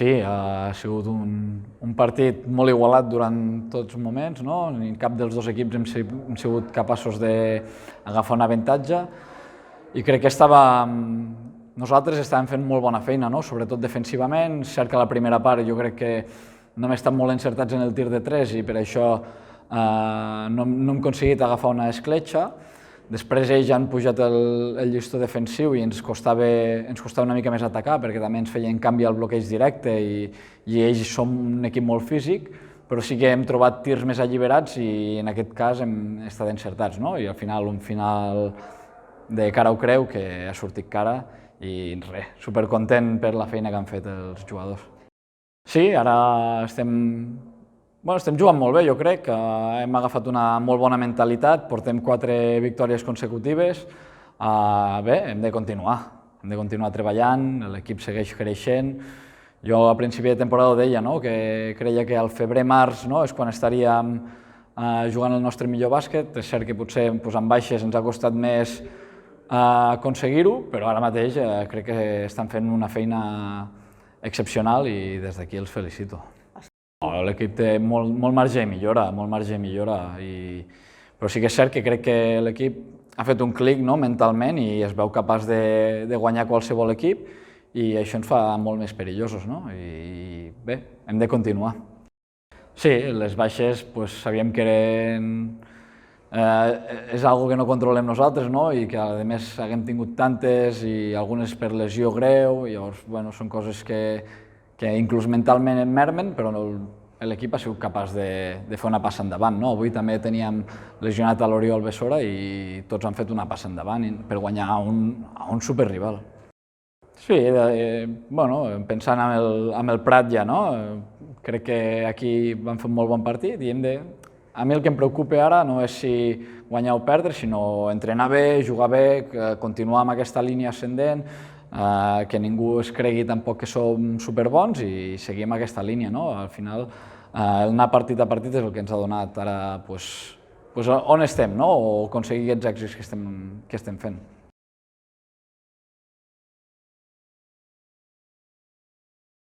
Sí, ha sigut un partit molt igualat durant tots els moments, no? Ni cap dels dos equips hem sigut capaços d'agafar un avantatge i crec que nosaltres estàvem fent molt bona feina, no? Sobretot defensivament. És cert que a la primera part jo crec que no hem estat molt encertats en el tir de 3 i per això no hem aconseguit agafar una escletxa. Després ells han pujat el llistó defensiu i ens costava una mica més atacar perquè també ens feien canvi al bloqueig directe i ells som un equip molt físic, però sí que hem trobat tirs més alliberats i en aquest cas hem estat encertats, no? I al final un final de cara o creu que ha sortit cara i res, supercontent per la feina que han fet els jugadors. Sí, ara estem jugant molt bé, jo crec, hem agafat una molt bona mentalitat, portem 4 victòries consecutives, bé, hem de continuar treballant, l'equip segueix creixent. Jo a principi de temporada deia que creia que al febrer-març és quan estaríem jugant el nostre millor bàsquet. És cert que potser amb baixes ens ha costat més aconseguir-ho, però ara mateix crec que estan fent una feina excepcional i des d'aquí els felicito. L'equip té molt marge de millora, però sí que és cert que crec que l'equip ha fet un clic mentalment i es veu capaç de guanyar qualsevol equip i això ens fa molt més perillosos, i bé, hem de continuar. Sí, les baixes sabíem que és una cosa que no controlem nosaltres i que a més haguem tingut tantes i algunes per lesió greu, llavors són coses que inclús mentalment et mermen, però l'equip ha sigut capaç de fer una passa endavant. Avui també teníem lesionat a l'Oriol Bessora i tots han fet una passa endavant per guanyar a un superrival. Sí, pensant en el Prat ja, crec que aquí vam fer un molt bon partit i a mi el que em preocupa ara no és si guanyar o perdre, sinó entrenar bé, jugar bé, continuar amb aquesta línia ascendent, que ningú es cregui tampoc que som superbons i seguir amb aquesta línia. Al final, anar partit a partit és el que ens ha donat ara on estem o aconseguir aquests èxits que estem fent.